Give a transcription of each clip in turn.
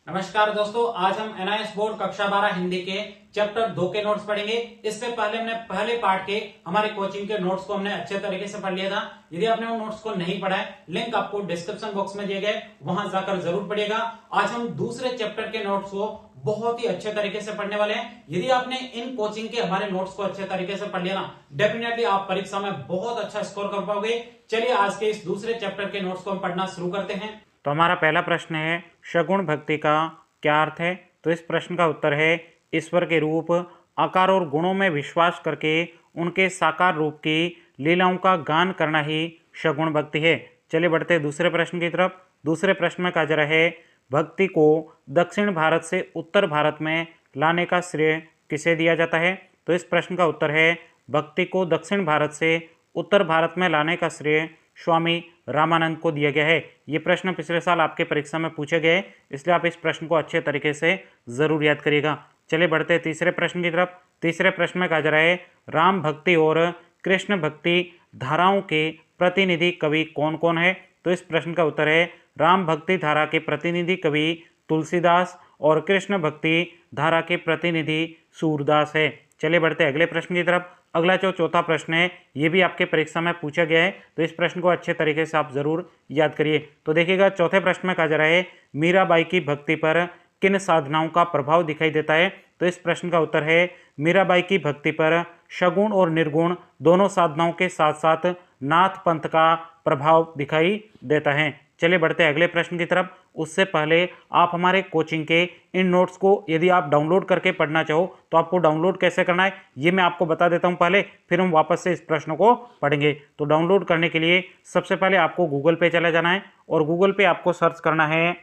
नमस्कार दोस्तों, आज हम एनआईएस बोर्ड कक्षा 12 हिंदी के चैप्टर 2 के नोट्स पढ़ेंगे। इससे पहले हमने पहले पार्ट के हमारे कोचिंग के नोट्स को हमने अच्छे तरीके से पढ़ लिया था। यदि आपने उन नोट्स को नहीं पढ़ा है, लिंक आपको डिस्क्रिप्शन बॉक्स में दिए गए, वहां जाकर जरूर पढ़िएगा। आज हम दूसरे चैप्टर के नोट्स को बहुत ही अच्छे तरीके से पढ़ने वाले हैं। यदि आपने इन कोचिंग के हमारे नोट्स को अच्छे तरीके से पढ़ लिया ना, डेफिनेटली आप परीक्षा में बहुत अच्छा स्कोर कर पाओगे। चलिए आज के इस दूसरे चैप्टर के नोट्स को हम पढ़ना शुरू करते हैं। तो हमारा पहला प्रश्न है, सगुण भक्ति का क्या अर्थ है? तो इस प्रश्न का उत्तर है, ईश्वर के रूप, आकार और गुणों में विश्वास करके उनके साकार रूप की लीलाओं का गान करना ही सगुण भक्ति है। चलिए बढ़ते हैं दूसरे प्रश्न की तरफ। दूसरे प्रश्न में कहा जा रहा है, भक्ति को दक्षिण भारत से उत्तर भारत में लाने का श्रेय किसे दिया जाता है? तो इस प्रश्न का उत्तर है, भक्ति को दक्षिण भारत से उत्तर भारत में लाने का श्रेय स्वामी रामानंद को दिया गया है। ये प्रश्न पिछले साल आपके परीक्षा में पूछे गए, इसलिए आप इस प्रश्न को अच्छे तरीके से जरूर याद करिएगा। चलिए बढ़ते हैं तीसरे प्रश्न की तरफ। तीसरे प्रश्न में कहा जा रहा है, राम भक्ति और कृष्ण भक्ति धाराओं के प्रतिनिधि कवि कौन कौन है? तो इस प्रश्न का उत्तर है, राम भक्ति धारा के प्रतिनिधि कवि तुलसीदास और कृष्ण भक्ति धारा के प्रतिनिधि सूरदास है। चलिए बढ़ते हैं अगले प्रश्न की तरफ। अगला जो चौथा प्रश्न है, ये भी आपके परीक्षा में पूछा गया है, तो इस प्रश्न को अच्छे तरीके से आप जरूर याद करिए। तो देखिएगा, चौथे प्रश्न में कहा जा रहा है, मीराबाई की भक्ति पर किन साधनाओं का प्रभाव दिखाई देता है? तो इस प्रश्न का उत्तर है, मीराबाई की भक्ति पर सगुण और निर्गुण दोनों साधनाओं के साथ साथ नाथ पंथ का प्रभाव दिखाई देता है। चलिए बढ़ते हैं अगले प्रश्न की तरफ। उससे पहले आप हमारे कोचिंग के इन नोट्स को यदि आप डाउनलोड करके पढ़ना चाहो तो आपको डाउनलोड कैसे करना है ये मैं आपको बता देता हूं पहले, फिर हम वापस से इस प्रश्न को पढ़ेंगे। तो डाउनलोड करने के लिए सबसे पहले आपको गूगल पे चले जाना है और गूगल पे आपको सर्च करना है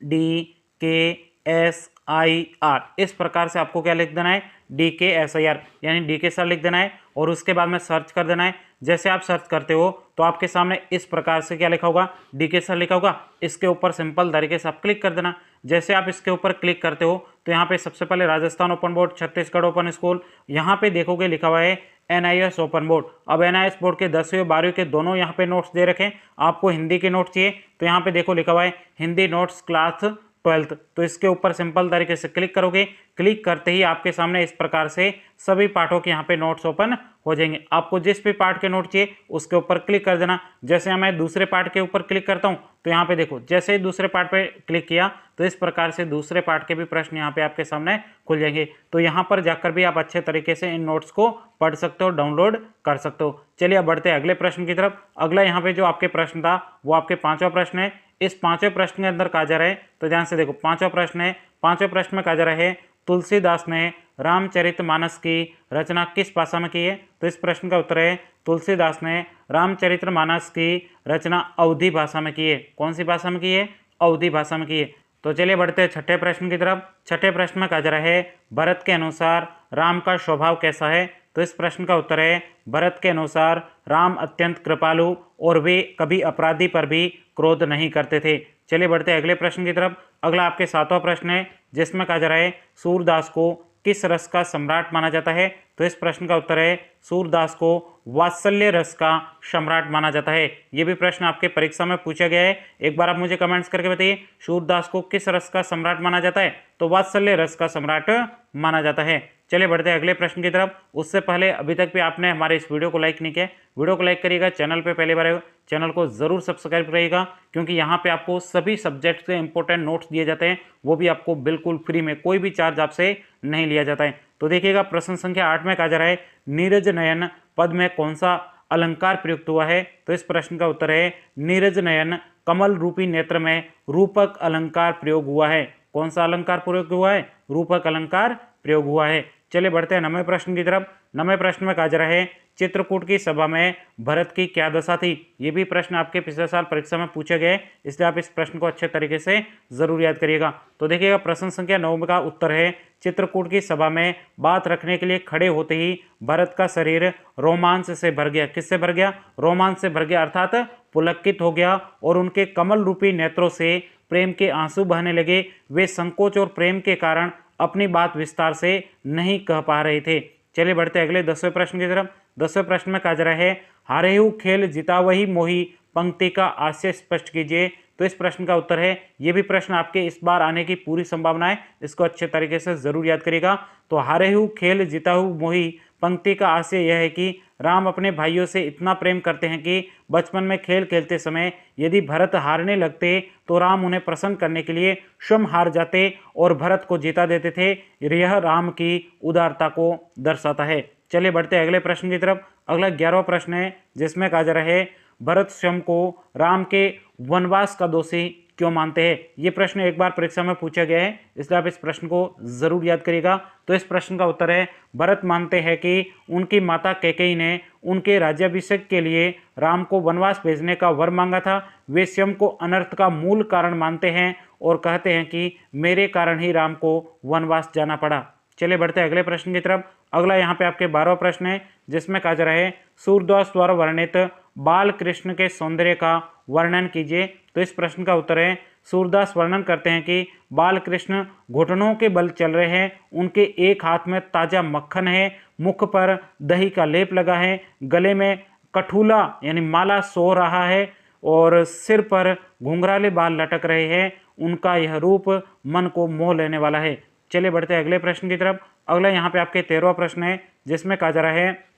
DKSIR। इस प्रकार से आपको क्या लिख देना है, DKSIR यानी DK सर लिख देना है और उसके बाद में सर्च कर देना है। जैसे आप सर्च करते हो तो आपके सामने इस प्रकार से क्या लिखा होगा, DK सर लिखा होगा। इसके ऊपर सिंपल तरीके से आप क्लिक कर देना। जैसे आप इसके ऊपर क्लिक करते हो तो यहाँ पे सबसे पहले Rajasthan open board, Chhattisgarh open school, यहाँ पे देखोगे लिखा हुआ है NIS ओपन बोर्ड। अब NIS बोर्ड के 10वीं और 12वीं के दोनों यहाँ पे नोट्स दे रखे हैं। आपको हिंदी के नोट्स चाहिए तो यहाँ पे देखो लिखा हुआ है हिंदी नोट्स क्लास 12th। तो इसके ऊपर सिंपल तरीके से क्लिक करोगे। क्लिक करते ही आपके सामने इस प्रकार से सभी पाठों के यहाँ पे नोट्स ओपन हो जाएंगे। आपको जिस भी पार्ट के नोट चाहिए उसके ऊपर क्लिक कर देना। जैसे मैं दूसरे पार्ट के ऊपर क्लिक करता हूँ तो यहाँ पे देखो, जैसे ही दूसरे पार्ट पे क्लिक किया तो इस प्रकार से दूसरे पार्ट के भी प्रश्न यहाँ पे आपके सामने खुल जाएंगे। तो यहाँ पर जाकर भी आप अच्छे तरीके से इन नोट्स को पढ़ सकते हो, डाउनलोड कर सकते हो। चलिए अब बढ़ते हैं अगले प्रश्न की तरफ। अगला यहाँ पे जो आपके प्रश्न था वो आपके पांचवा प्रश्न है। इस पांचवें प्रश्न के अंदर कहा जा रहा है, तो ध्यान से देखो, पांचवा प्रश्न है। पांचवें प्रश्न में कहा जा रहा है, तुलसीदास ने रामचरितमानस की रचना किस भाषा में की है? तो इस प्रश्न का उत्तर है, तुलसीदास ने रामचरितमानस की रचना अवधी भाषा में की है। कौन सी भाषा में की है? अवधी भाषा में की है। तो चलिए बढ़ते हैं छठे प्रश्न की तरफ। छठे प्रश्न में कहा जा रहा है, भरत के अनुसार राम का स्वभाव कैसा है? तो इस प्रश्न का उत्तर है, भरत के अनुसार राम अत्यंत कृपालु और वे कभी अपराधी पर भी क्रोध नहीं करते थे। चलिए बढ़ते हैं अगले प्रश्न की तरफ। अगला आपके सातवां प्रश्न है, जिसमें कहा जा रहा है, सूरदास को किस रस का सम्राट माना जाता है? तो इस प्रश्न का उत्तर है, सूरदास को वात्सल्य रस का सम्राट माना जाता है। ये भी प्रश्न आपके परीक्षा में पूछा गया है। एक बार आप मुझे कमेंट्स करके बताइए, सूरदास को किस रस का सम्राट माना जाता है? तो वात्सल्य रस का सम्राट माना जाता है। चलिए बढ़ते हैं अगले प्रश्न की तरफ। उससे पहले अभी तक भी आपने हमारे इस वीडियो को लाइक नहीं किया, वीडियो को लाइक करिएगा। चैनल पे पहली बार आए हो, चैनल को जरूर सब्सक्राइब करिएगा, क्योंकि यहाँ पे आपको सभी सब्जेक्ट के इंपॉर्टेंट नोट्स दिए जाते हैं, वो भी आपको बिल्कुल फ्री में, कोई भी चार्ज आपसे नहीं लिया जाता है। तो देखिएगा, प्रश्न संख्या 8 में कहा जा रहा है, नीरज नयन पद में कौन सा अलंकार प्रयुक्त हुआ है? तो इस प्रश्न का उत्तर है, नीरज नयन कमल रूपी नेत्र में रूपक अलंकार प्रयोग हुआ है। कौन सा अलंकार प्रयोग हुआ है? रूपक अलंकार प्रयोग हुआ है। चलिए बढ़ते हैं नवें प्रश्न की तरफ। नवें प्रश्न में कहा जा रहा है, चित्रकूट की सभा में भरत की क्या दशा थी? ये भी प्रश्न आपके पिछले साल परीक्षा में पूछे गए, इसलिए आप इस प्रश्न को अच्छे तरीके से जरूर याद करिएगा। तो देखिएगा, प्रश्न संख्या 9 का उत्तर है, चित्रकूट की सभा में बात रखने के लिए खड़े होते ही भरत का शरीर रोमांच से भर गया। किससे भर गया? रोमांच से भर गया, अर्थात पुलकित हो गया और उनके कमल रूपी नेत्रों से प्रेम के आंसू बहने लगे। वे संकोच और प्रेम के कारण अपनी बात विस्तार से नहीं कह पा रहे थे। चलिए बढ़ते अगले 10वें प्रश्न की तरफ। 10वें प्रश्न में कहा जा रहा है, हारेहू खेल जीता वही मोही पंक्ति का आशय स्पष्ट कीजिए। तो इस प्रश्न का उत्तर है, ये भी प्रश्न आपके इस बार आने की पूरी संभावना है, इसको अच्छे तरीके से जरूर याद करिएगा। तो हारे हु खेल जीता हु मोही पंक्ति का आशय यह है कि राम अपने भाइयों से इतना प्रेम करते हैं कि बचपन में खेल खेलते समय यदि भरत हारने लगते तो राम उन्हें प्रसन्न करने के लिए स्वयं हार जाते और भरत को जीता देते थे। यह राम की उदारता को दर्शाता है। चलिए बढ़ते हैं अगले प्रश्न की तरफ। अगला 11वां प्रश्न है जिसमें कहा जा रहा है भरत स्वयं को राम के वनवास का दोषी क्यों मानते हैं। ये प्रश्न एक बार परीक्षा में पूछा गया है, इसलिए आप इस प्रश्न को जरूर याद करिएगा। तो इस प्रश्न का उत्तर है, भरत मानते हैं कि उनकी माता कैकेयी ने उनके राज्याभिषेक के लिए राम को वनवास भेजने का वर मांगा था। वे स्वयं को अनर्थ का मूल कारण मानते हैं और कहते हैं कि मेरे कारण ही राम को वनवास जाना पड़ा। चलिए बढ़ते हैं अगले प्रश्न की तरफ। अगला यहाँ पे आपके 12वां प्रश्न है जिसमें कहा जा रहा है सूरदास द्वारा वर्णित बाल कृष्ण के सौंदर्य का वर्णन कीजिए। तो इस प्रश्न का उत्तर है, सूरदास वर्णन करते हैं कि बाल कृष्ण घुटनों के बल चल रहे हैं, उनके एक हाथ में ताजा मक्खन है, मुख पर दही का लेप लगा है, गले में कठूला यानी माला सो रहा है और सिर पर घुंघराले बाल लटक रहे हैं। उनका यह रूप मन को मोह लेने वाला है। चलिए बढ़ते हैं अगले प्रश्न की तरफ। अगला यहाँ पे आपके 13वां प्रश्न है जिसमें कहा जा रहा है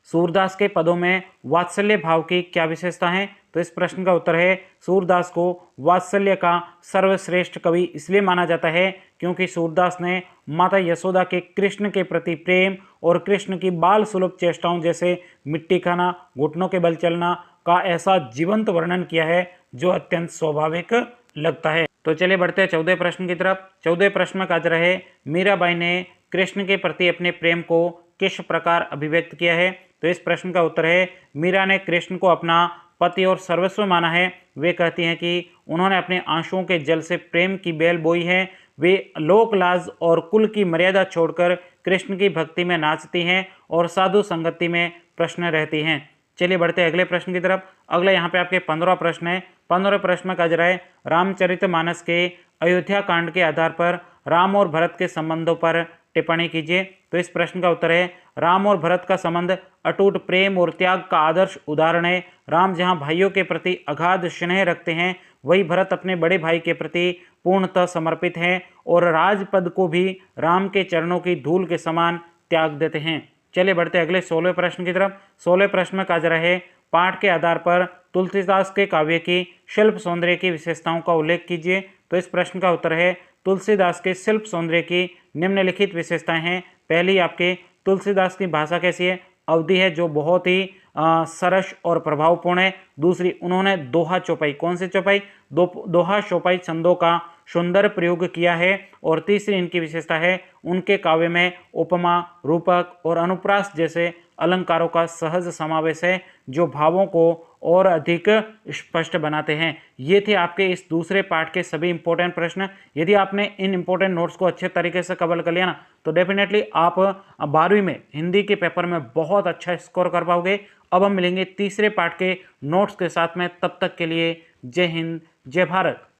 सूरदास के पदों में वात्सल्य भाव की क्या विशेषता है। तो इस प्रश्न का उत्तर है, सूरदास को वात्सल्य का सर्वश्रेष्ठ कवि इसलिए माना जाता है क्योंकि सूरदास ने माता यशोदा के कृष्ण के प्रति प्रेम और कृष्ण की बाल सुलभ चेष्टाओं जैसे मिट्टी खाना, घुटनों के बल चलना का ऐसा जीवंत वर्णन किया है जो अत्यंत स्वाभाविक लगता है। तो चलिए बढ़ते हैं 14वें प्रश्न की तरफ। 14वें प्रश्न में कहा जा रहा है मीराबाई ने कृष्ण के प्रति अपने प्रेम को किस प्रकार अभिव्यक्त किया है। तो इस प्रश्न का उत्तर है, मीरा ने कृष्ण को अपना पति और सर्वस्व माना है। वे कहती हैं कि उन्होंने अपने आंसुओं के जल से प्रेम की बेल बोई है। वे लोक लाज और कुल की मर्यादा छोड़कर कृष्ण की भक्ति में नाचती हैं और साधु संगति में प्रश्न रहती हैं। चलिए बढ़ते हैं अगले प्रश्न की तरफ। अगला यहाँ पे आपके 15वां प्रश्न है। 15वें प्रश्न में कहा जा रहा है रामचरितमानस के अयोध्या कांड के आधार पर राम और भरत के संबंधों पर टिप्पणी कीजिए। तो इस प्रश्न का उत्तर है, राम और भरत का संबंध अटूट प्रेम और त्याग का आदर्श उदाहरण है। राम जहां भाइयों के प्रति अगाध स्नेह रखते हैं, वही भरत अपने बड़े भाई के प्रति पूर्णतः समर्पित हैं और राजपद को भी राम के चरणों की धूल के समान त्याग देते हैं। चलिए बढ़ते अगले 16वें प्रश्न की तरफ। 16वें प्रश्न में कहा जा रहा है पाठ के आधार पर तुलसीदास के काव्य की शिल्प सौंदर्य की विशेषताओं का उल्लेख कीजिए। तो इस प्रश्न का उत्तर है, तुलसीदास के शिल्प सौंदर्य की निम्नलिखित विशेषताएं हैं। पहली आपके तुलसीदास की भाषा कैसी है, अवधि है जो बहुत ही सरस और प्रभावपूर्ण है। दूसरी, उन्होंने दोहा चौपाई, कौन सी चौपाई, दोहा चौपाई छंदों का सुंदर प्रयोग किया है। और तीसरी इनकी विशेषता है, उनके काव्य में उपमा, रूपक और अनुप्रास जैसे अलंकारों का सहज समावेश है जो भावों को और अधिक स्पष्ट बनाते हैं। ये थे आपके इस दूसरे पार्ट के सभी इंपॉर्टेंट प्रश्न। यदि आपने इन इंपॉर्टेंट नोट्स को अच्छे तरीके से कवर कर लिया ना, तो डेफिनेटली आप 12वीं में हिंदी के पेपर में बहुत अच्छा स्कोर कर पाओगे। अब हम मिलेंगे तीसरे पार्ट के नोट्स के साथ में, तब तक के लिए जय हिंद, जय भारत।